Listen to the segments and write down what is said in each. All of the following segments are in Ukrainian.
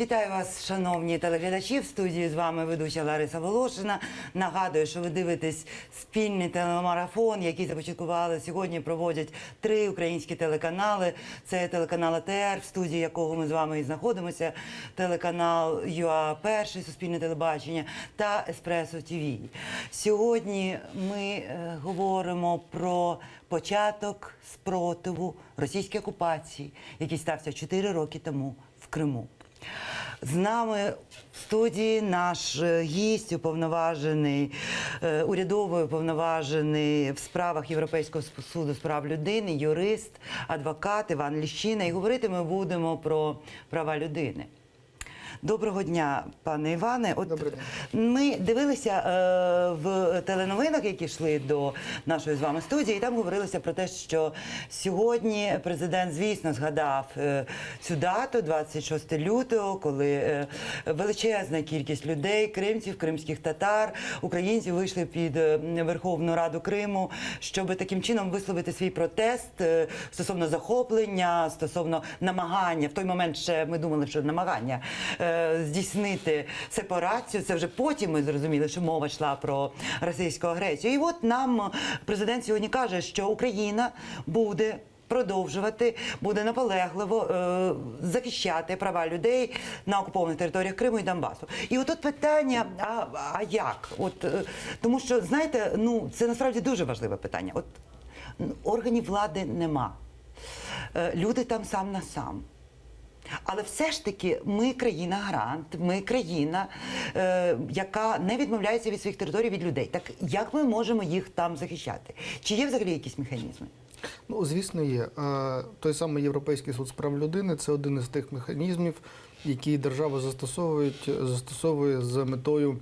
Вітаю вас, шановні телеглядачі. В студії з вами ведуча Лариса Волошина. Нагадую, що ви дивитесь спільний телемарафон, який започаткували сьогодні, проводять 3 українські телеканали. Це телеканал АТR, в студії якого ми з вами і знаходимося, телеканал ЮА Перший, Суспільне телебачення та Еспресо ТВ. Сьогодні ми говоримо про початок спротиву російській окупації, який стався 4 роки тому в Криму. З нами в студії наш гість, уповноважений, урядовий уповноважений в справах Європейського суду з прав людини, юрист, адвокат Іван Ліщина. І говорити ми будемо про права людини. Доброго дня, пане Іване. Добрий день. Ми дивилися в теленовинах, які йшли до нашої з вами студії, і там говорилося про те, що сьогодні президент, звісно, згадав цю дату, 26 лютого, коли величезна кількість людей, кримців, кримських татар, українців вийшли під Верховну Раду Криму, щоб таким чином висловити свій протест стосовно захоплення, стосовно намагання. В той момент ще ми думали, що намагання здійснити сепарацію. Це вже потім ми зрозуміли, що мова йшла про російську агресію. І от нам президент сьогодні каже, що Україна буде продовжувати, буде наполегливо захищати права людей на окупованих територіях Криму і Донбасу. І отут питання, а як? Тому що, знаєте, це насправді дуже важливе питання. Органів влади нема. Люди там сам на сам. Але все ж таки ми країна-гарант, ми країна, яка не відмовляється від своїх територій, від людей. Так як ми можемо їх там захищати? Чи є взагалі якісь механізми? Звісно, є. Той самий Європейський суд з прав людини – це один із тих механізмів, які держава застосовує з метою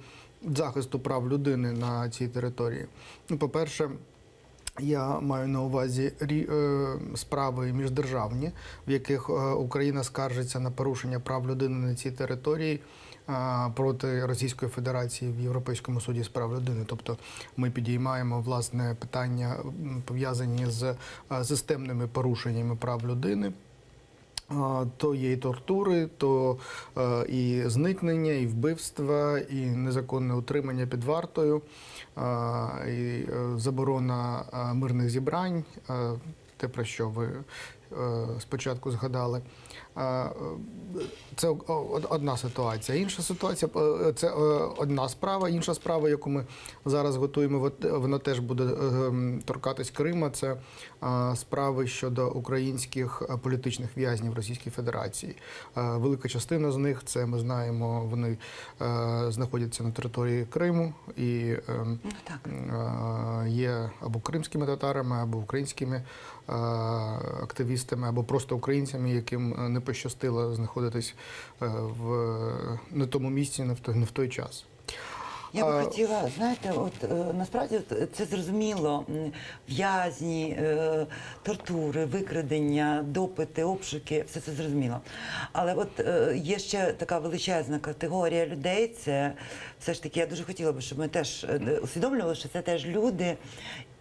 захисту прав людини на цій території. По-перше, я маю на увазі справи міждержавні, в яких Україна скаржиться на порушення прав людини на цій території проти Російської Федерації в Європейському суді з прав людини. Тобто ми підіймаємо, власне, питання, пов'язані з системними порушеннями прав людини. То є і тортури, то і зникнення, і вбивства, і незаконне утримання під вартою, і заборона мирних зібрань, те, про що ви спочатку згадали. Це одна ситуація. Інша ситуація – це одна справа. Інша справа, яку ми зараз готуємо, вона теж буде торкатись Крима. Це справи щодо українських політичних в'язнів Російської Федерації. Велика частина з них, це ми знаємо, вони знаходяться на території Криму і є або кримськими татарами, або українськими активістами, або просто українцями, яким не пощастило знаходитись в не тому місці, не в той час. Я би хотіла, знаєте, насправді це зрозуміло, в'язні, тортури, викрадення, допити, обшуки, все це зрозуміло. Але є ще така величезна категорія людей, це все ж таки, я дуже хотіла б, щоб ми теж усвідомлювали, що це теж люди,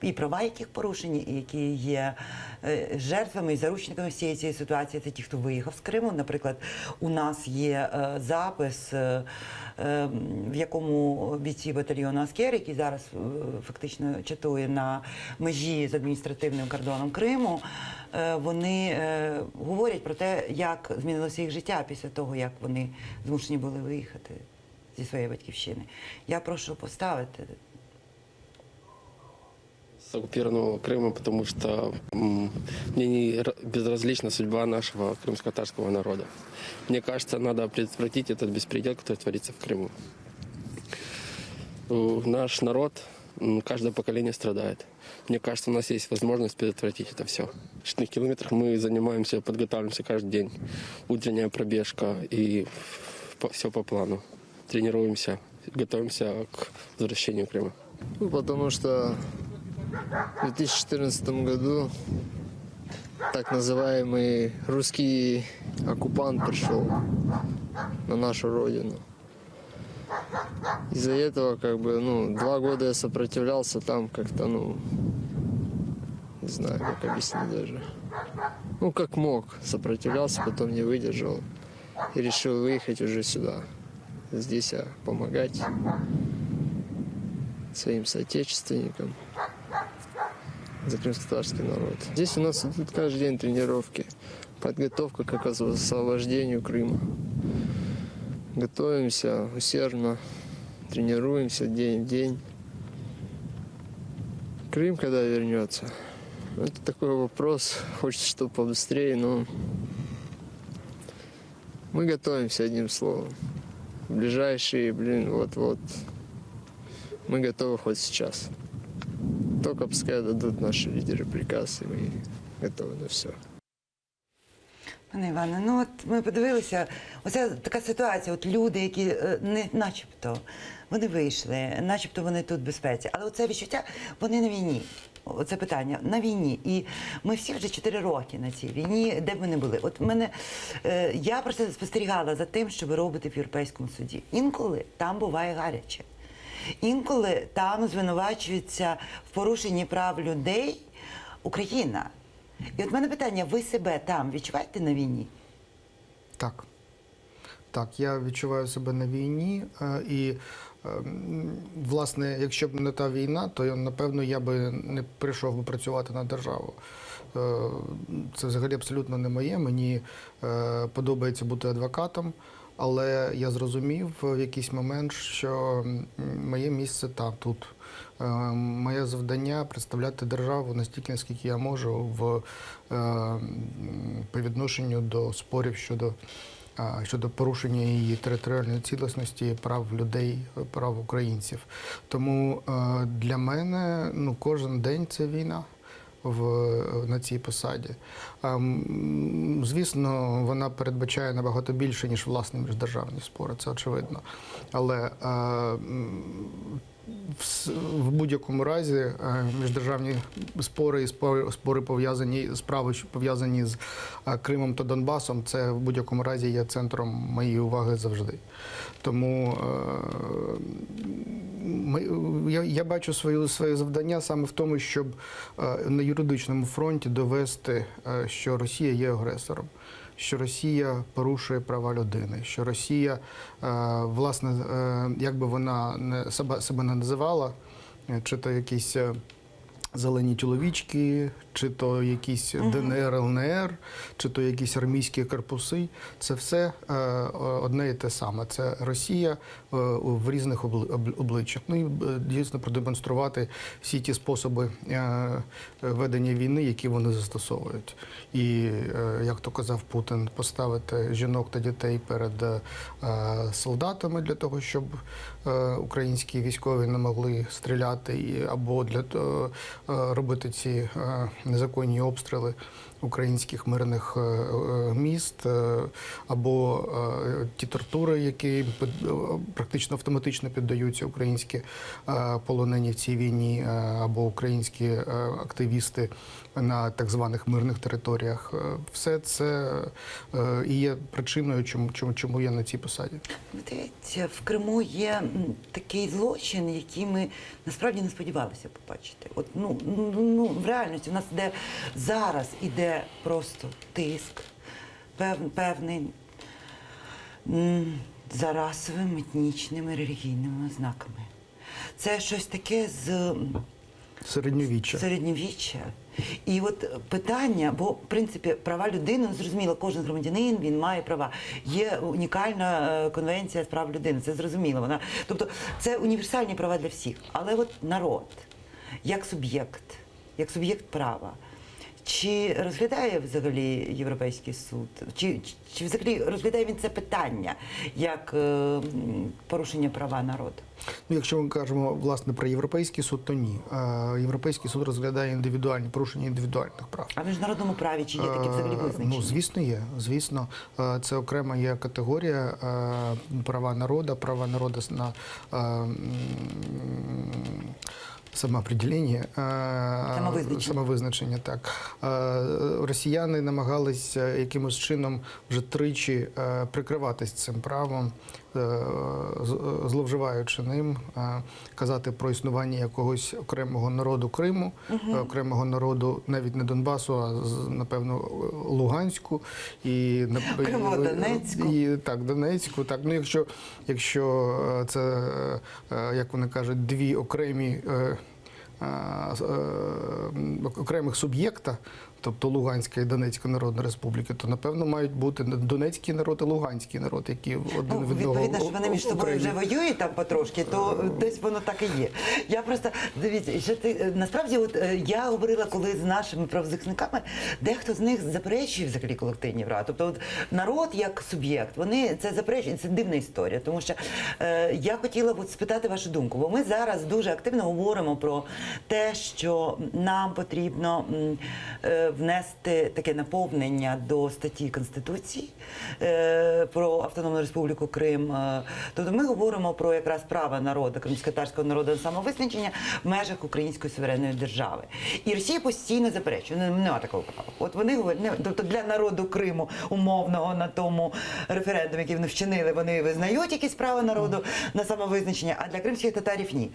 і права яких порушені, і які є жертвами і заручниками всієї цієї ситуації. Це ті, хто виїхав з Криму. Наприклад, у нас є запис, в якому бійці батальйону «Аскер», який зараз фактично чатує на межі з адміністративним кордоном Криму, вони говорять про те, як змінилося їх життя після того, як вони змушені були виїхати зі своєї батьківщини. Я прошу поставити с оккупированного Крыма, потому что мне не безразлична судьба нашего крымско-татарского народа. Мне кажется, надо предотвратить этот беспредел, который творится в Крыму. Наш народ, каждое поколение страдает. Мне кажется, у нас есть возможность предотвратить это все. В 6 километрах мы занимаемся, подготавливаемся каждый день. Утренняя пробежка и все по плану. Тренируемся, готовимся к возвращению Крыма. Потому что в 2014 году так называемый русский оккупант пришел на нашу родину. Из-за этого, 2 года я сопротивлялся там как-то, не знаю, как объяснить даже. Как мог, сопротивлялся, потом не выдержал. и решил выехать уже сюда. Здесь помогать своим соотечественникам за крымско-татарский народ. Здесь у нас идут каждый день тренировки, подготовка к освобождению Крыма. Готовимся усердно, тренируемся день в день. Крым когда вернется? Это такой вопрос. Хочется, чтобы побыстрее, но мы готовимся, одним словом. В ближайшие, вот-вот. Мы готовы хоть сейчас. Только пускай дадут наши лидеры приказ, и мы готовы на все. Пане Іване, ну от ми подивилися, оця така ситуація, от люди, які не начебто, вони вийшли, начебто вони тут в безпеці, але оце відчуття, вони на війні. Оце питання, на війні. І ми всі вже 4 роки на цій війні, де б ми не були. От мене, я просто спостерігала за тим, що ви робите в Європейському суді. Інколи там буває гаряче. Інколи там звинувачується в порушенні прав людей Україна. І от в мене питання, ви себе там відчуваєте на війні? Так. Так, я відчуваю себе на війні, і, власне, якщо б не та війна, то, напевно, я би не прийшов би працювати на державу. Це взагалі абсолютно не моє. Мені подобається бути адвокатом, але я зрозумів в якийсь момент, що моє місце тут. Моє завдання представляти державу настільки, наскільки я можу по відношенню до спорів щодо порушення її територіальної цілісності, прав людей, прав українців. Тому для мене кожен день це війна на цій посаді. Звісно, вона передбачає набагато більше, ніж власні міждержавні спори, це очевидно. Але в будь-якому разі міждержавні спори і справи пов'язані з Кримом та Донбасом, це в будь-якому разі є центром моєї уваги завжди. Тому я бачу своє завдання саме в тому, щоб на юридичному фронті довести, що Росія є агресором, що Росія порушує права людини, що Росія, власне, як би вона себе не називала, чи то якісь зелені чоловічки, чи то якісь ДНР, ЛНР, чи то якісь армійські корпуси. Це все одне і те саме. Це Росія в різних обличчях. Ну і дійсно продемонструвати всі ті способи ведення війни, які вони застосовують. І, як то казав Путін, поставити жінок та дітей перед солдатами для того, щоб українські військові не могли стріляти, або для того робити ці незаконні обстріли українських мирних міст, або ті тортури, які практично автоматично піддаються українські полонені в цій війні, або українські активісти на так званих мирних територіях. Все це і є причиною, чому я на цій посаді. Дивіться, в Криму є такий злочин, який ми насправді не сподівалися побачити. От, в реальності у нас зараз іде просто тиск певний за расовими, етнічними, релігійними ознаками. Це щось таке з середньовіччя. І от питання, бо, в принципі, права людини, зрозуміло, кожен громадянин, він має права. Є унікальна конвенція з прав людини, це зрозуміло. Тобто, це універсальні права для всіх. Але от народ, як суб'єкт права, чи розглядає взагалі Європейський суд? Чи взагалі розглядає він це питання як порушення права народу? Якщо ми кажемо, власне, про Європейський суд, то ні. Європейський суд розглядає порушення індивідуальних прав. А в міжнародному праві чи є такі взагалі визначення? Звісно, є. Звісно, це окрема є категорія права народу на самоопределення, самовизначення, так. Росіяни намагалися якимось чином вже тричі прикриватись цим правом зловживаючи ним, казати про існування якогось окремого народу Криму, окремого народу навіть не Донбасу, а напевно Луганську і Криму-Донецьку. так, Донецьку. Так, ну якщо це, як вони кажуть, дві окремі окремих суб'єкта, тобто Луганська і Донецька Народна Республіка, то, напевно, мають бути Донецький народ і Луганський народ, які один від одного відповідно, що вони між собою окремі. вже воюють там потрошки, то десь воно так і є. Я просто, дивіться, що ти, насправді, от я говорила, коли з нашими правозахисниками, дехто з них заперечує взагалі колективні права. Тобто от народ як суб'єкт, вони це заперечують, це дивна історія. Тому що я хотіла от спитати вашу думку, бо ми зараз дуже активно говоримо про те, що нам потрібно внести таке наповнення до статті Конституції про Автономну Республіку Крим. Тобто ми говоримо про якраз права народу, кримськотатарського народу на самовизначення в межах української суверенної держави. І Росія постійно заперечує, немає такого права. От вони говорять, тобто для народу Криму умовного на тому референдумі, який вони вчинили, вони визнають якісь права народу на самовизначення, а для кримських татарів ні.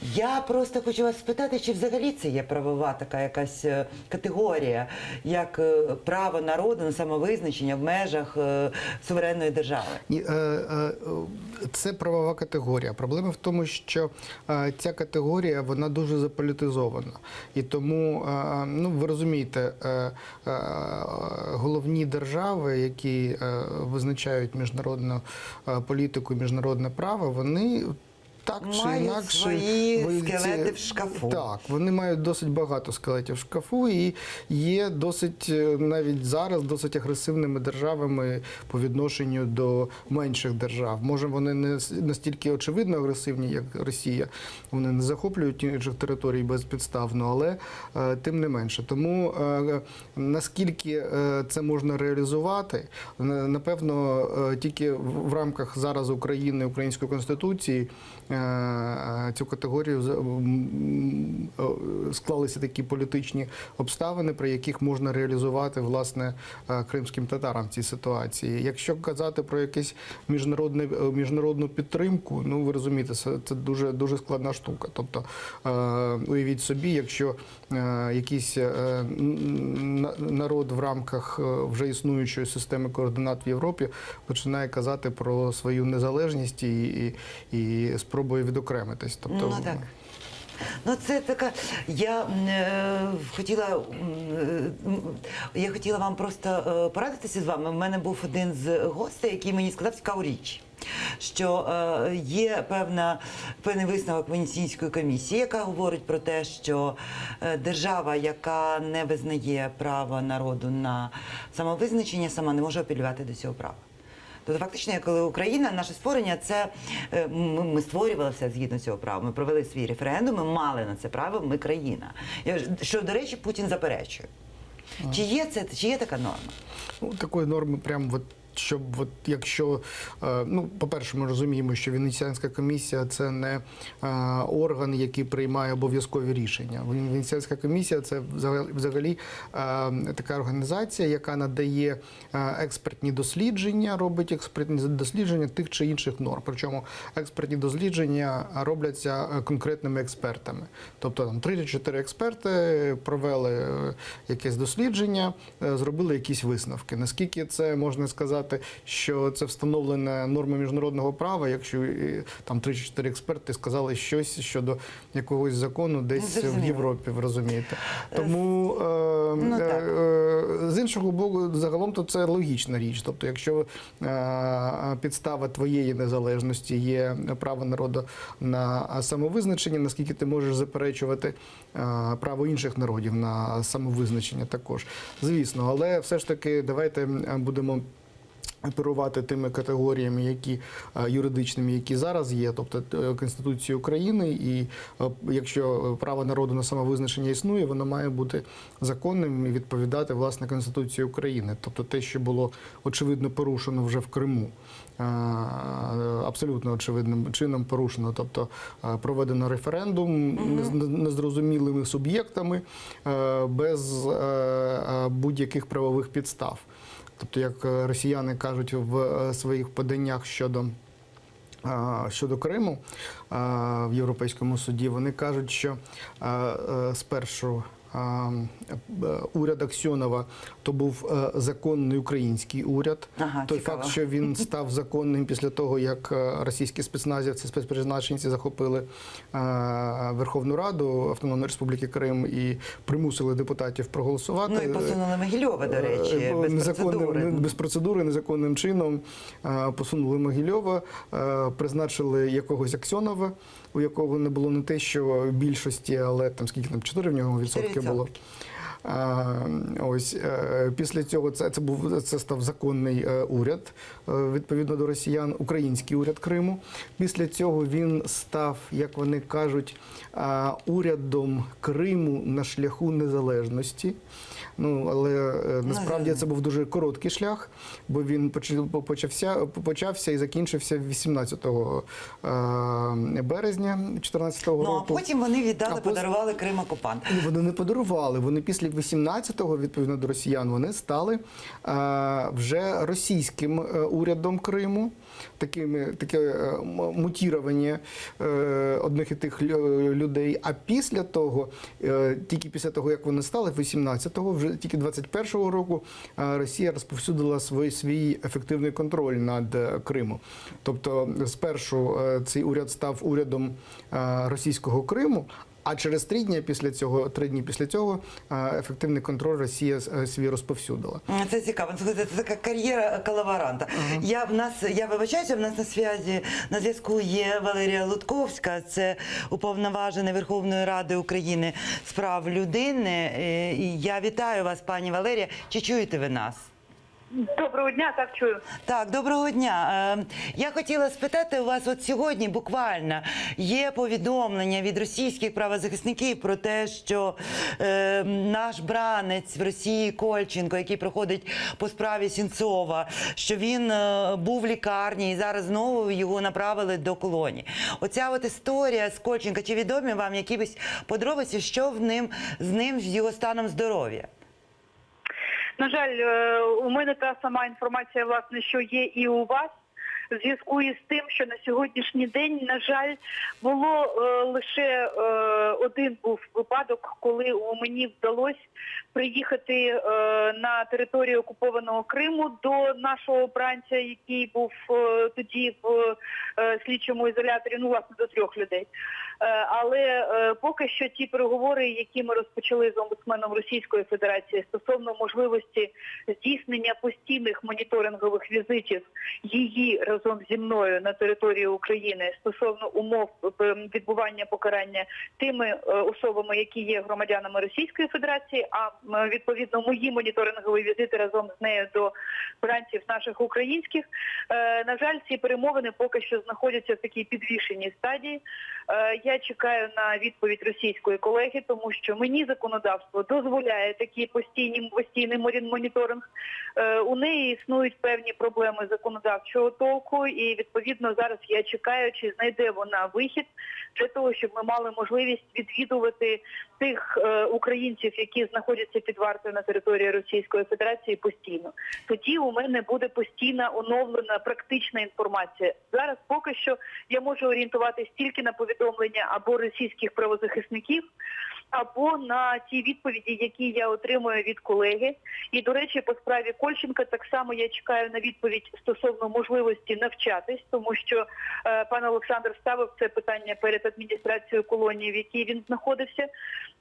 Я просто хочу вас спитати, чи взагалі це є правова така якась категорія, як право народу на самовизначення в межах суверенної держави? Це правова категорія. Проблема в тому, що ця категорія, вона дуже заполітизована. І тому, ну, ви розумієте, головні держави, які визначають міжнародну політику і міжнародне право, вони так чи мають інакше свої скелети в шкафу. Так, вони мають досить багато скелетів в шкафу і є досить, навіть зараз, досить агресивними державами по відношенню до менших держав. Може, вони не настільки очевидно агресивні, як Росія, вони не захоплюють інших територій безпідставно, але тим не менше. Тому наскільки це можна реалізувати, напевно, тільки в рамках зараз України, Української Конституції, цю категорію склалися такі політичні обставини, при яких можна реалізувати, власне, кримським татарам в цій ситуації. Якщо казати про якусь міжнародну підтримку, ну, ви розумієте, це дуже, дуже складна штука. Тобто, уявіть собі, якщо якийсь народ в рамках вже існуючої системи координат в Європі починає казати про свою незалежність і спробує відокремитись. Тобто, Ну так. Ну, це така. Я хотіла вам просто порадитися з вами. У мене був один з гостей, який мені сказав цікаву річ, що є певний висновок Венеційської комісії, яка говорить про те, що держава, яка не визнає право народу на самовизначення, сама не може апелювати до цього права. Тобто фактично, коли Україна, наше створення, це ми створювали все згідно цього права. Ми провели свій референдум, ми мали на це право, ми країна. Що, до речі, Путін заперечує. Чи є така норма? Ну, такої норми прямо щоб якщо, ну, по-перше, ми розуміємо, що Венеціанська комісія – це не орган, який приймає обов'язкові рішення. Венеціанська комісія – це взагалі така організація, яка надає експертні дослідження, робить експертні дослідження тих чи інших норм. Причому експертні дослідження робляться конкретними експертами. Тобто там 3-4 експерти провели якесь дослідження, зробили якісь висновки. Наскільки це можна сказати, що це встановлена норма міжнародного права, якщо там 3-4 експерти сказали щось щодо якогось закону десь в Європі, ви розумієте. Тому, з іншого боку, загалом то це логічна річ. Тобто, якщо підстава твоєї незалежності є право народу на самовизначення, наскільки ти можеш заперечувати право інших народів на самовизначення також. Звісно, але все ж таки давайте будемо оперувати тими категоріями, які юридичними, які зараз є, тобто Конституції України, і якщо право народу на самовизначення існує, воно має бути законним і відповідати, власне, Конституції України. Тобто те, що було очевидно порушено вже в Криму, абсолютно очевидним чином порушено, тобто проведено референдум незрозумілими суб'єктами, без будь-яких правових підстав. Тобто, як росіяни кажуть в своїх поданнях щодо щодо Криму в Європейському суді, вони кажуть, що спершу уряд Аксьонова то був законний український уряд. Ага, Той цікаво. факт, що він став законним після того, як російські спецназівці, спецпризначенці захопили Верховну Раду Автономної Республіки Крим і примусили депутатів проголосувати. Ну і посунули Могильова, до речі, без процедури. Без процедури, незаконним чином посунули Могильова, призначили якогось Аксьонова, у якого не було не те, що більшості, але там скільки там 4 в нього відсотки було. Ось після цього це став законний уряд відповідно до росіян, український уряд Криму. Після цього він став, як вони кажуть, урядом Криму на шляху незалежності. Ну, але насправді це був дуже короткий шлях, бо він почався і закінчився 18 березня 2014 року. Ну, а потім вони віддали, подарували Крим окупантам. Вони не подарували. Вони після 18-го, відповідно до росіян, вони стали вже російським урядом Криму. Таке мутірування одних і тих людей. А після того, тільки після того, як вони стали, 18-го, вже тільки 21-го року, Росія розповсюдила свій ефективний контроль над Кримом. Тобто, спершу цей уряд став урядом російського Криму, а через 3 дні після цього ефективний контроль Росія свій розповсюдила. Це цікаво. Це така кар'єра колаборанта. Я вибачаюся, в нас на зв'язку є Валерія Лутковська, це уповноважена Верховної Ради України з прав людини. І я вітаю вас, пані Валерія. Чи чуєте ви нас? Доброго дня, так чую. Так, доброго дня. Я хотіла спитати у вас, от сьогодні буквально є повідомлення від російських правозахисників про те, що наш бранець в Росії Кольченко, який проходить по справі Сенцова, що він був в лікарні і зараз знову його направили до колонії. Оця от історія з Кольченко, чи відомі вам якісь подробиці, що з ним, з його станом здоров'я? На жаль, у мене та сама інформація, власне, що є і у вас. В зв'язку із тим, що на сьогоднішній день, на жаль, було лише один був випадок, коли мені вдалося приїхати на територію окупованого Криму до нашого бранця, який був тоді в слідчому ізоляторі, ну, власне, до 3 людей. Але поки що ті переговори, які ми розпочали з омбудсменом Російської Федерації стосовно можливості здійснення постійних моніторингових візитів її разом зі мною на території України стосовно умов відбування покарання тими особами, які є громадянами Російської Федерації, а відповідно мої моніторингові візити разом з нею до бранців наших українських. На жаль, ці перемовини поки що знаходяться в такій підвішеній стадії. Я чекаю на відповідь російської колеги, тому що мені законодавство дозволяє такий постійний моніторинг. У неї існують певні проблеми законодавчого толку, і відповідно зараз я чекаю, чи знайде вона вихід для того, щоб ми мали можливість відвідувати тих українців, які знаходяться під вартою на території Російської Федерації постійно. Тоді у мене буде постійна оновлена практична інформація. Зараз поки що я можу орієнтуватись тільки на повідомлення або російських правозахисників, або на ті відповіді, які я отримую від колеги. І, до речі, по справі Кольченка так само я чекаю на відповідь стосовно можливості навчатись, тому що пан Олександр ставив це питання перед адміністрацією колонії, в якій він знаходився,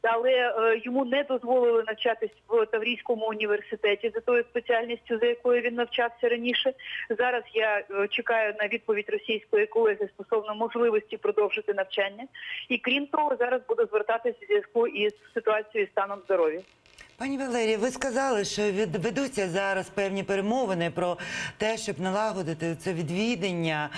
але йому не дозволили навчатись в Таврійському університеті за тою спеціальністю, за якою він навчався раніше. Зараз я чекаю на відповідь російської колеги стосовно можливості продовжити навчання. І крім того, зараз буду звертатися в зв'язку із ситуацією станом здоров'я. Пані Валерія, ви сказали, що ведуться зараз певні перемовини про те, щоб налагодити це відвідання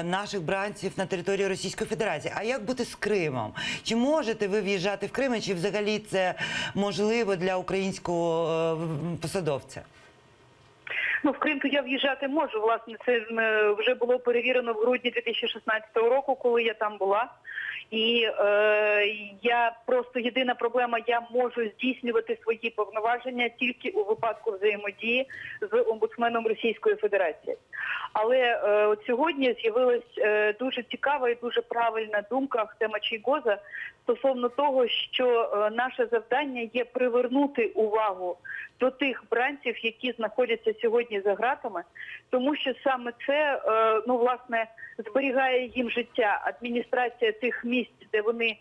наших бранців на території Російської Федерації. А як бути з Кримом? Чи можете ви в'їжджати в Крим, чи взагалі це можливо для українського посадовця? Ну, в Крим я в'їжджати можу. Власне, це вже було перевірено в грудні 2016 року, коли я там була. І я просто єдина проблема, я можу здійснювати свої повноваження тільки у випадку взаємодії з омбудсменом Російської Федерації. Але от сьогодні з'явилась дуже цікава і дуже правильна думка Ахтема Чийгоза стосовно того, що наше завдання є привернути увагу до тих бранців, які знаходяться сьогодні за ґратами, тому що саме це, власне, зберігає їм життя. Адміністрація тих місць, де вони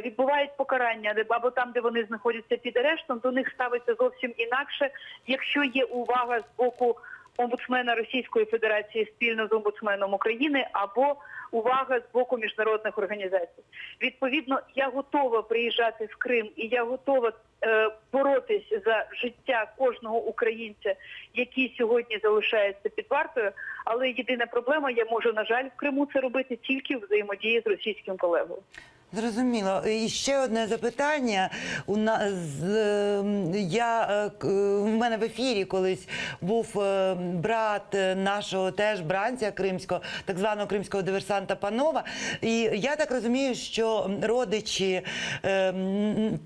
відбувають покарання, або там, де вони знаходяться під арештом, до них ставиться зовсім інакше, якщо є увага з боку омбудсмена Російської Федерації спільно з омбудсменом України або увага з боку міжнародних організацій. Відповідно, я готова приїжджати в Крим і я готова боротись за життя кожного українця, який сьогодні залишається під вартою, але єдина проблема, я можу, на жаль, в Криму це робити тільки в взаємодії з російським колегою. Зрозуміло. І ще одне запитання. У мене в ефірі колись був брат нашого теж бранця кримського, так званого кримського диверсанта Панова. І я так розумію, що родичі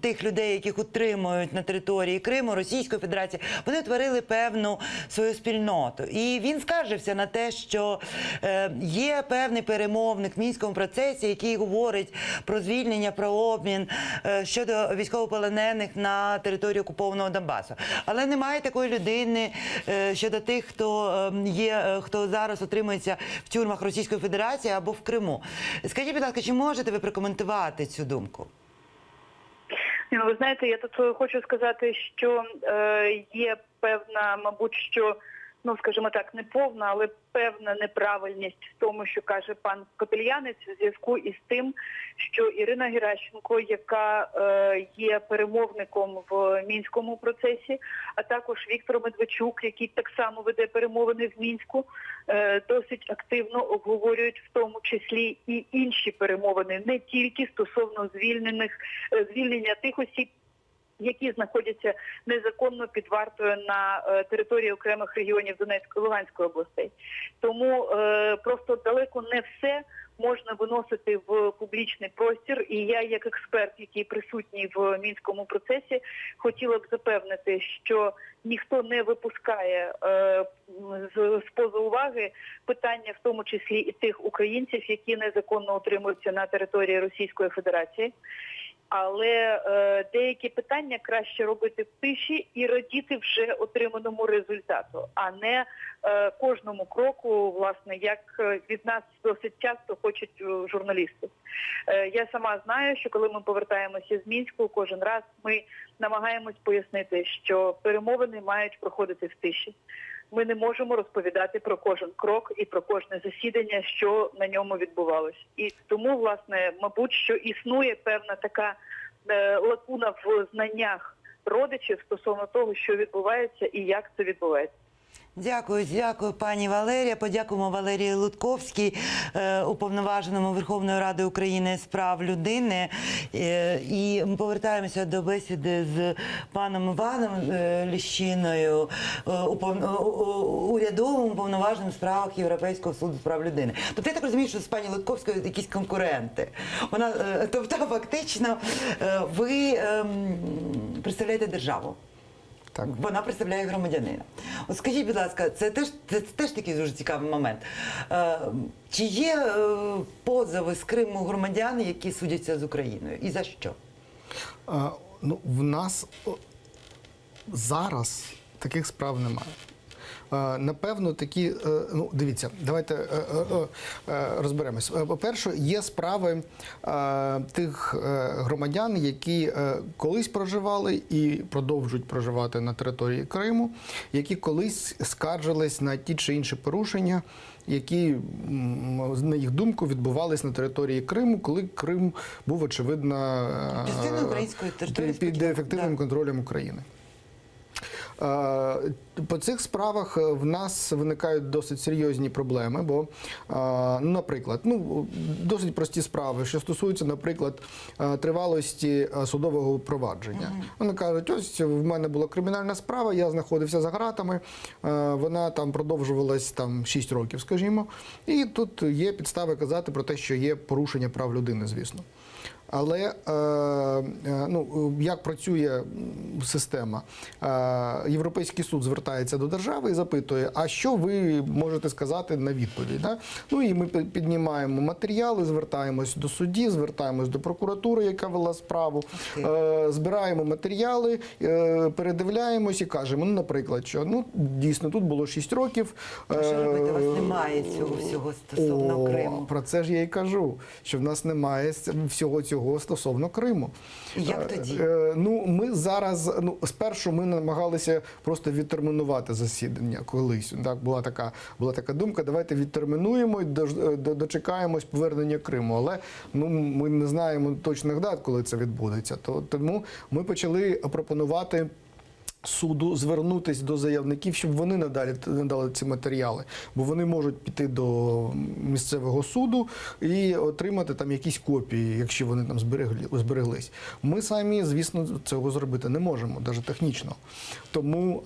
тих людей, яких утримують на території Криму, Російської Федерації, вони утворили певну свою спільноту. І він скаржився на те, що є певний перемовник в Мінському процесі, який говорить про звільнення, про обмін щодо військовополонених на території окупованого Донбасу. Але немає такої людини щодо тих, хто зараз утримується в тюрмах Російської Федерації або в Криму. Скажіть, будь ласка, чи можете ви прокоментувати цю думку? Ви знаєте, я тут хочу сказати, що є певна, мабуть, що, скажімо так, не повна, але певна неправильність в тому, що каже пан Копельянець у зв'язку із тим, що Ірина Геращенко, яка є перемовником в Мінському процесі, а також Віктор Медведчук, який так само веде перемовини в Мінську, досить активно обговорюють в тому числі і інші перемовини, не тільки стосовно звільнення тих осіб, які знаходяться незаконно під вартою на території окремих регіонів Донецької і Луганської областей. Тому просто далеко не все можна виносити в публічний простір. І я, як експерт, який присутній в Мінському процесі, хотіла б запевнити, що ніхто не випускає з-поза уваги питання, в тому числі і тих українців, які незаконно утримуються на території Російської Федерації. Але деякі питання краще робити в тиші і радіти вже отриманому результату, а не кожному кроку, власне, як від нас досить часто хочуть журналісти. Я сама знаю, що коли ми повертаємося з Мінську, кожен раз ми намагаємось пояснити, що перемовини мають проходити в тиші. Ми не можемо розповідати про кожен крок і про кожне засідання, що на ньому відбувалось. І тому, власне, мабуть, що існує певна така лакуна в знаннях родичів стосовно того, що відбувається і як це відбувається. Дякую, пані Валерія. Подякуємо Валерії Лутковській, уповноваженому Верховної Ради України з прав людини. І ми повертаємося до бесіди з паном Іваном Ліщиною, урядовим уповноваженим в справах Європейського суду з прав людини. Тобто я так розумію, що з пані Лутковською якісь конкуренти. Тобто фактично ви представляєте державу. Так. Вона представляє громадянина. От скажіть, будь ласка, це теж такий дуже цікавий момент. Чи є позови з Криму громадян, які судяться з Україною? І за що? В нас зараз таких справ немає. Напевно, такі, дивіться, давайте розберемось. По-перше, є справи тих громадян, які колись проживали і продовжують проживати на території Криму, які колись скаржились на ті чи інші порушення, які, на їх думку, відбувались на території Криму, коли Крим був, очевидно, під ефективним контролем України. По цих справах в нас виникають досить серйозні проблеми, бо, наприклад, досить прості справи, що стосуються, наприклад, тривалості судового провадження. Вони кажуть, ось в мене була кримінальна справа, я знаходився за ґратами, вона там продовжувалась 6 років, скажімо, і тут є підстави казати про те, що є порушення прав людини, звісно. Але як працює система? Європейський суд звертається до держави і запитує, а що ви можете сказати на відповідь? Да? Ну і ми піднімаємо матеріали, звертаємось до судді, звертаємось до прокуратури, яка вела справу, збираємо матеріали, передивляємось і кажемо, наприклад, що дійсно тут було 6 років. А що робити? У вас немає цього всього стосовно Криму. Про це ж я і кажу, що в нас немає всього цього стосовно Криму. Як тоді? Ми зараз, спершу ми намагалися просто відтермінувати засідання колись. Так, була така думка, давайте відтермінуємо і дочекаємось повернення Криму. Але ми не знаємо точних дат, коли це відбудеться. Тому ми почали пропонувати суду звернутися до заявників, щоб вони надали ці матеріали. Бо вони можуть піти до місцевого суду і отримати там якісь копії, якщо вони там збереглись. Ми самі, звісно, цього зробити не можемо, навіть технічно. Тому,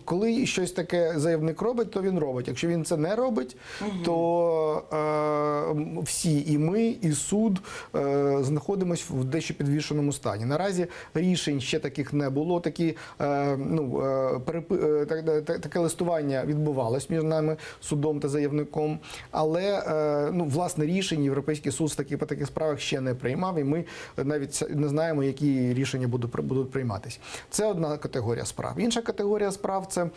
коли щось таке заявник робить, то він робить. Якщо він це не робить, то всі, і ми, і суд, знаходимося в дещо підвішеному стані. Наразі рішень ще таких не було, таке листування відбувалось між нами, судом та заявником, але власне рішень Європейський суд по таких справах ще не приймав, і ми навіть не знаємо, які рішення будуть прийматися. Це одна категорія справ. Інша категорія справ – це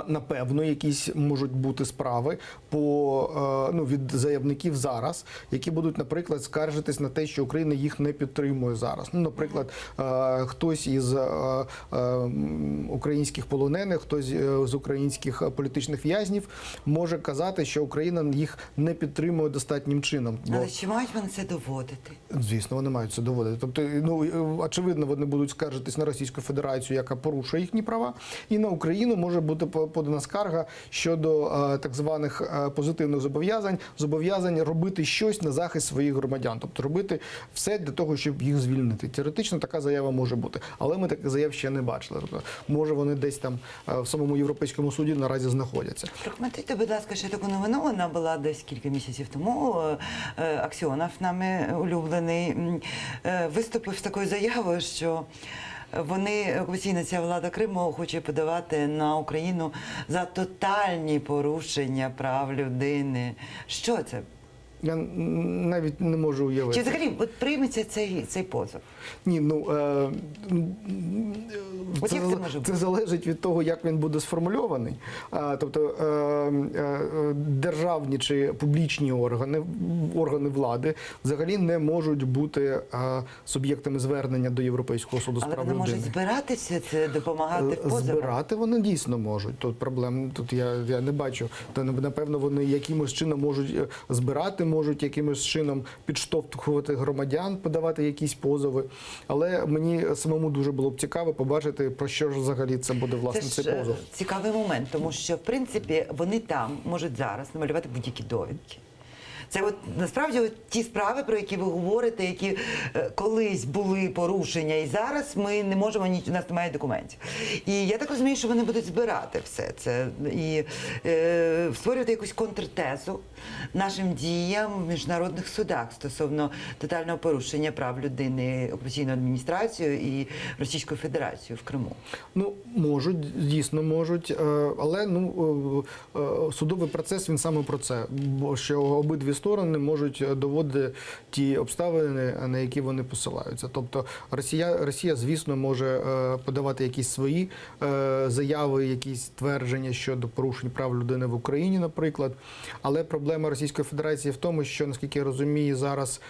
напевно, якісь можуть бути справи від заявників зараз, які будуть, наприклад, скаржитись на те, що Україна їх не підтримує зараз. Наприклад, хтось із українських полонених, хтось з українських політичних в'язнів може казати, що Україна їх не підтримує достатнім чином. Але чи мають вони це доводити? Звісно, вони мають це доводити. Тобто, очевидно, вони будуть скаржитись на Російську Федерацію, яка порушує їхні права, і на Україну може бути подана скарга щодо так званих позитивних зобов'язань робити щось на захист своїх громадян, тобто робити все для того, щоб їх звільнити. Теоретично така заява може бути, але ми таких заяв ще не бачили. Тобто, може вони десь там в самому Європейському суді наразі знаходяться. Прокоментуйте, будь ласка, ще таку новину, вона була десь кілька місяців тому. Аксьонов, нами улюблений, виступив з такою заявою, що окупаційна ця влада Криму хоче подавати на Україну за тотальні порушення прав людини. Що це? Я навіть не можу уявити. Чи взагалі прийметься цей позов? Ні, це залежить від того, як він буде сформульований. Тобто державні чи публічні органи влади взагалі не можуть бути суб'єктами звернення до Європейського суду з прав людини. Але вони можуть збиратися, це допомагати в позовах? Збирати вони дійсно можуть. Тут проблем я не бачу. Напевно, вони якимось чином можуть збирати, можуть якимось чином підштовхувати громадян, подавати якісь позови. Але мені самому дуже було б цікаво побачити, про що ж взагалі це буде, власне, цей позов. Це цікавий момент, тому що, в принципі, вони там можуть зараз намалювати будь-які довідки. Це насправді ті справи, про які ви говорите, які колись були порушення, і зараз ми не можемо, у нас немає документів. І я так розумію, що вони будуть збирати все це і створювати якусь контртезу нашим діям в міжнародних судах стосовно тотального порушення прав людини окупаційною адміністрацією і Російською Федерацією в Криму. Можуть, дійсно можуть, але судовий процес, він саме про це, бо що обидві сторони можуть доводити ті обставини, на які вони посилаються. Тобто Росія, звісно, може подавати якісь свої заяви, якісь твердження щодо порушень прав людини в Україні, наприклад. Але проблема Російської Федерації в тому, що, наскільки я розумію, зараз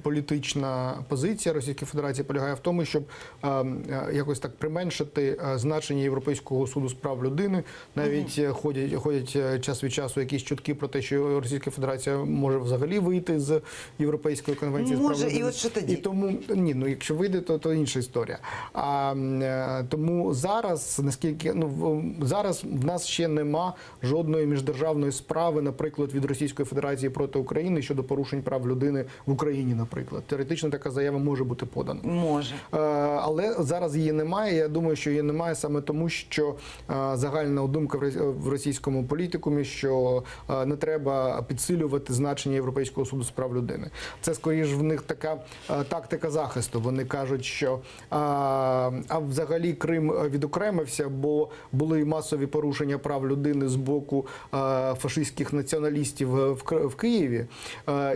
політична позиція Російської Федерації полягає в тому, щоб якось так применшити значення Європейського суду з прав людини. Навіть ходять час від часу якісь чутки чутки про те, що Російська Федерація може взагалі вийти з Європейської конвенції з прав Може, і людини. от що тоді? І тому ні, ну якщо вийде, то інша історія. Тому зараз, наскільки зараз в нас ще нема жодної міждержавної справи, наприклад, від Російської Федерації проти України щодо порушень прав людини в Україні, наприклад. Теоретично така заява може бути подана. Може. Але зараз її немає. Я думаю, що її немає саме тому, що загальна думка в російському політикумі, що не треба підсилювати значення Європейського суду з прав людини. Це скоріш в них така тактика захисту. Вони кажуть, що взагалі Крим відокремився, бо були масові порушення прав людини з боку фашистських націоналістів в Києві.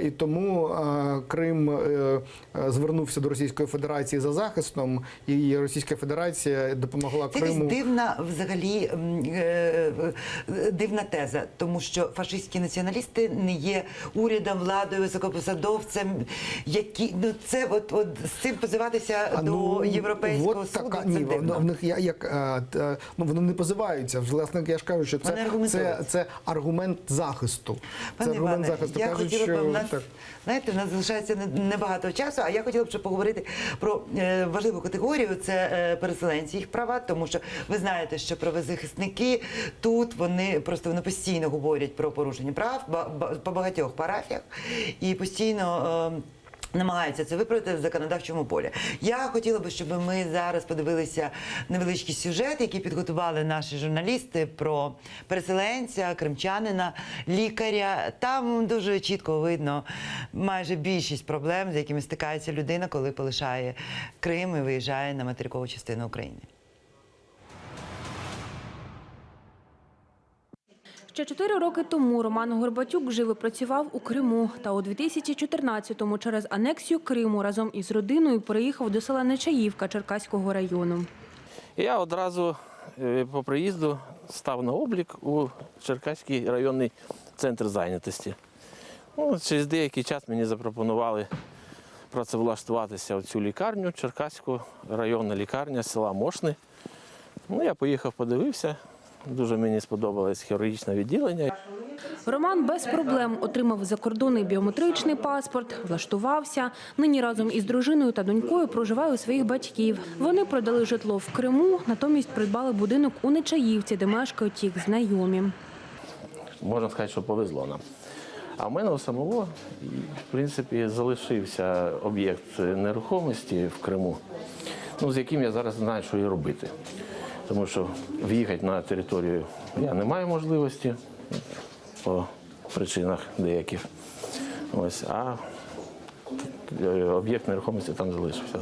І тому Крим звернувся до Російської Федерації за захистом, і Російська Федерація допомогла Це Криму. якась дивна теза, тому що фашистські націоналісти не є урядом, владою, високопосадовцем, які це от з цим позиватися до Європейського суду. Це дивно. В них вони не позиваються. Власне, я ж кажу, що це аргумент захисту. Пане Іване, я Кажуть, хотіла б, що знаєте, в нас залишається небагато часу, а я хотіла б ще поговорити про важливу категорію, це переселенці, їх права, тому що ви знаєте, що правозахисники тут, вони постійно говорять про порушення прав по багатьох парафіях і постійно намагаються це виправити в законодавчому полі. Я хотіла би, щоб ми зараз подивилися невеличкий сюжет, який підготували наші журналісти про переселенця, кримчанина, лікаря. Там дуже чітко видно майже більшість проблем, з якими стикається людина, коли полишає Крим і виїжджає на материкову частину України. Ще 4 роки тому Роман Горбатюк жив і працював у Криму. Та у 2014-му через анексію Криму разом із родиною переїхав до села Нечаївка Черкаського району. Я одразу по приїзду став на облік у Черкаський районний центр зайнятості. Через деякий час мені запропонували працевлаштуватися в цю лікарню, Черкаську районна лікарня села Мошни. Я поїхав, подивився. Дуже мені сподобалось хірургічне відділення. Роман без проблем отримав закордонний біометричний паспорт, влаштувався. Нині разом із дружиною та донькою проживає у своїх батьків. Вони продали житло в Криму, натомість придбали будинок у Нечаївці, де мешкають їх знайомі. Можна сказати, що повезло нам. А в мене у самого, в принципі, залишився об'єкт нерухомості в Криму, з яким я зараз знаю, що і робити. Тому що в'їхати на територію я не маю можливості по причинах деяких. А об'єкт нерухомості там залишився.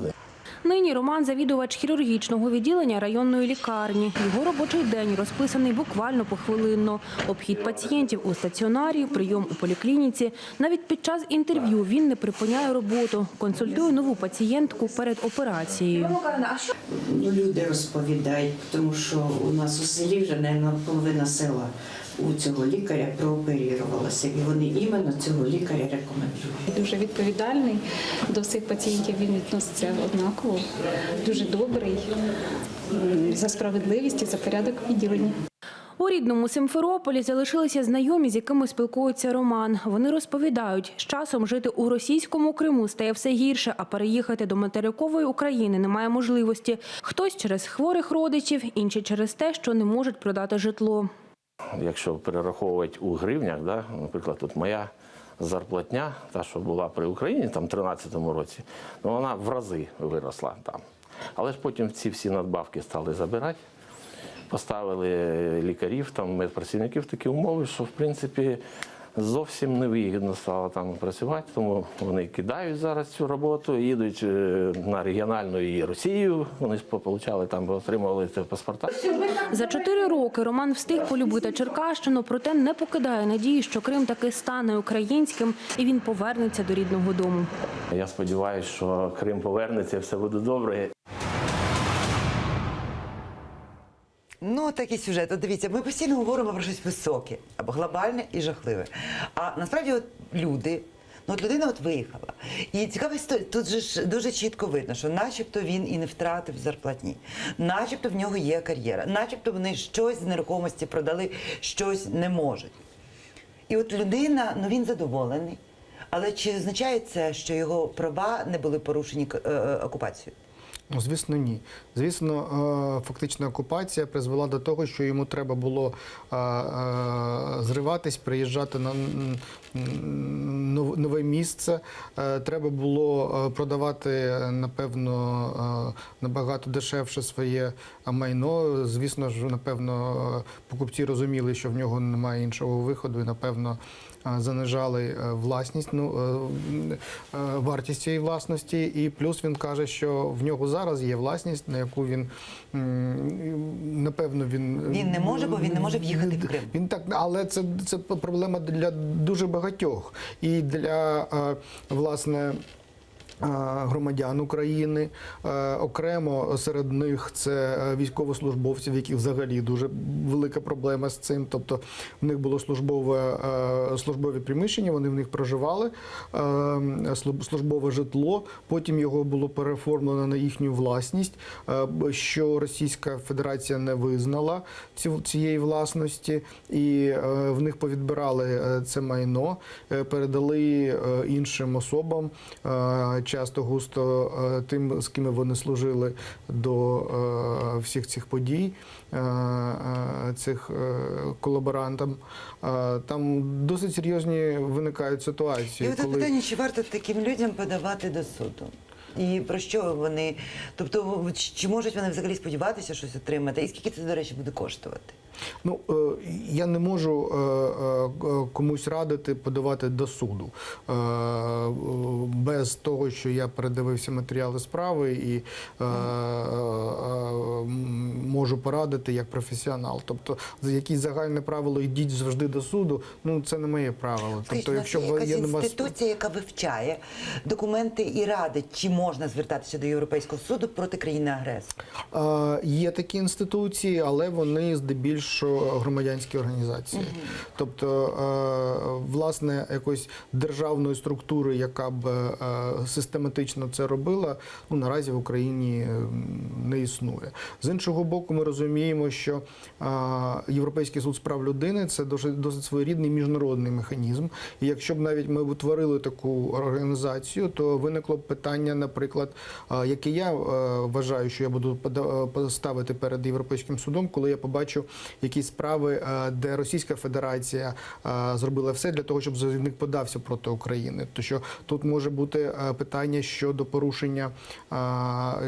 Нині Роман – завідувач хірургічного відділення районної лікарні. Його робочий день розписаний буквально похвилинно. Обхід пацієнтів у стаціонарі, прийом у поліклініці. Навіть під час інтерв'ю він не припиняє роботу. Консультує нову пацієнтку перед операцією. Люди розповідають, тому що у нас у селі вже, мабуть, половина села у цього лікаря прооперувалася. І вони іменно цього лікаря рекомендують. Дуже відповідальний, до всіх пацієнтів він відноситься однаково, дуже добрий, за справедливість і за порядок відділення. У рідному Симферополі залишилися знайомі, з якими спілкується Роман. Вони розповідають, з часом жити у російському Криму стає все гірше, а переїхати до материкової України немає можливості. Хтось через хворих родичів, інші через те, що не можуть продати житло. Якщо перераховувати у гривнях, наприклад, тут моя зарплатня, та, що була при Україні там, в 2013 році, вона в рази виросла там. Але ж потім ці всі надбавки стали забирати, поставили лікарів, медпрацівників такі умови, що, в принципі, зовсім невигідно стало там працювати, тому вони кидають зараз цю роботу, їдуть на регіональну і Росію, вони отримали паспорта. За 4 роки Роман встиг полюбити Черкащину, проте не покидає надії, що Крим таки стане українським і він повернеться до рідного дому. Я сподіваюся, що Крим повернеться і все буде добре. Такий сюжет. Дивіться, ми постійно говоримо про щось високе, або глобальне і жахливе. А насправді люди, людина виїхала. І цікава історія, тут же ж дуже чітко видно, що начебто він і не втратив зарплатні, начебто в нього є кар'єра, начебто вони щось з нерухомості продали, щось не можуть. І от людина, ну він задоволений. Але чи означає це, що його права не були порушені окупацією? Ну, звісно, ні. Звісно, фактична окупація призвела до того, що йому треба було зриватись, приїжджати на нове місце. Треба було продавати, напевно, набагато дешевше своє майно. Звісно ж, напевно, покупці розуміли, що в нього немає іншого виходу і, напевно, занижали власність, вартість цієї власності, і плюс він каже, що в нього зараз є власність, на яку він, напевно, Він не може, бо він не може в'їхати в Крим. Він так, але це проблема для дуже багатьох. І для, власне, громадян України, окремо серед них це військовослужбовців, які взагалі дуже велика проблема з цим. Тобто в них було службові приміщення, вони в них проживали, службове житло, потім його було переоформлено на їхню власність, що Російська Федерація не визнала цієї власності, і в них повідбирали це майно, передали іншим особам, часто густо тим, з ким вони служили до всіх цих подій, цих колаборантам. Там досить серйозні виникають ситуації. І от питання, чи варто таким людям подавати до суду? І про що вони, тобто, чи можуть вони взагалі сподіватися щось отримати? І скільки це, до речі, буде коштувати? Ну, я не можу комусь радити подавати до суду без того, що я передивився матеріали справи і можу порадити як професіонал. Тобто, якісь загальне правило «йдіть завжди до суду», ну, це не моє правило. Тобто, якщо є якась інституція, яка вивчає документи і радить, чи можна звертатися до Європейського суду проти країни-агресора? Є такі інституції, але вони здебільшого громадянські організації. Тобто, власне, якоїсь державної структури, яка б систематично це робила, ну, наразі в Україні не існує. З іншого боку, ми розуміємо, що Європейський суд з прав людини – це досить своєрідний міжнародний механізм. І якщо б навіть ми утворили таку організацію, то виникло б питання, наприклад, яке я вважаю, що я буду ставити перед Європейським судом, коли я побачу якісь справи, де Російська Федерація зробила все для того, щоб заявник подався проти України. То що тут може бути питання щодо порушення,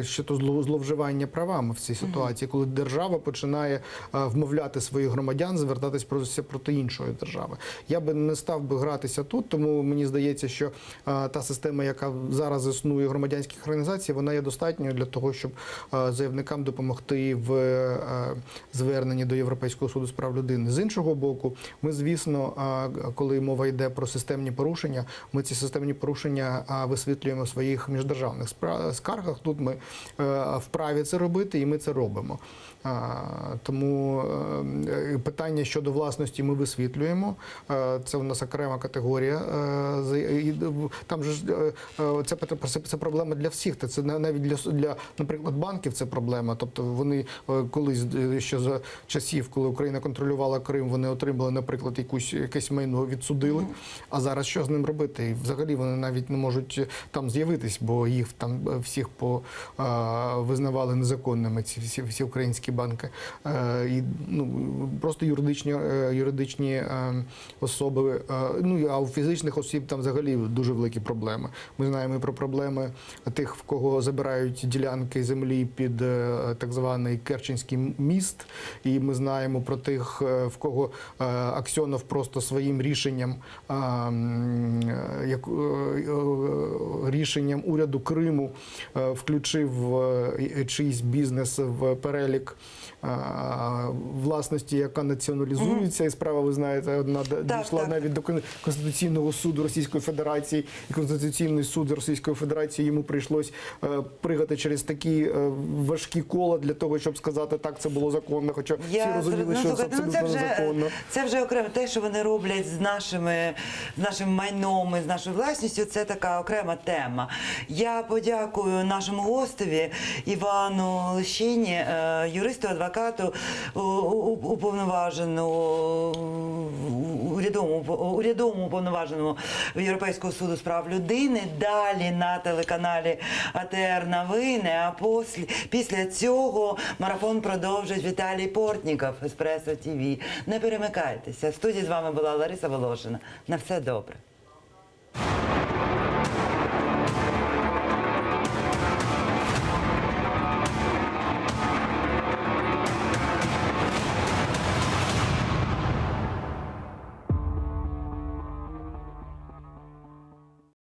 щодо зловживання правами в цій ситуації, коли держава починає вмовляти своїх громадян звертатись проти іншої держави. Я би не став би гратися тут, тому мені здається, що та система, яка зараз існує громадянських організацій, вона є достатньою для того, щоб заявникам допомогти в зверненні до Європейського суду з прав людини. З іншого боку, ми, звісно, коли мова йде про системні порушення, ми ці системні порушення висвітлюємо в своїх міждержавних скаргах. Тут ми вправі це робити, і ми це робимо. Тому питання щодо власності ми висвітлюємо. Це у нас окрема категорія. Там же це проблема для всіх. Це навіть для, наприклад, банків це проблема. Тобто вони колись ще за часів, коли Україна контролювала Крим, вони отримали, наприклад, якесь майно, відсудили. А зараз що з ним робити? І взагалі вони навіть не можуть там з'явитись, бо їх там всіх визнавали незаконними, ці всі українські банки. І, ну, просто юридичні особи, ну, а у фізичних осіб там взагалі дуже великі проблеми. Ми знаємо і про проблеми тих, в кого забирають ділянки землі під так званий Керченський міст, і ми знаємо про тих, в кого Аксьонов просто своїм рішенням уряду Криму включив чийсь бізнес в перелік власності, яка націоналізується. І справа, ви знаєте, одна дійшла навіть до Конституційного суду Російської Федерації. І Конституційний суд Російської Федерації йому прийшлось пригати через такі важкі кола для того, щоб сказати, так, це було законно, хоча всі розуміли, що це абсолютно незаконно. Це вже окремо те, що вони роблять з нашим майном, з нашою власністю, це така окрема тема. Я подякую нашому гостеві Івану Лещині, юристу, адвокату, урядовому уповноваженому Європейського суду з прав людини. Далі на телеканалі АТР новини, а після цього марафон продовжить Віталій Портніков, Еспресо ТВ. Не перемикайтеся. В студії з вами була Лариса Волошина. На все добре.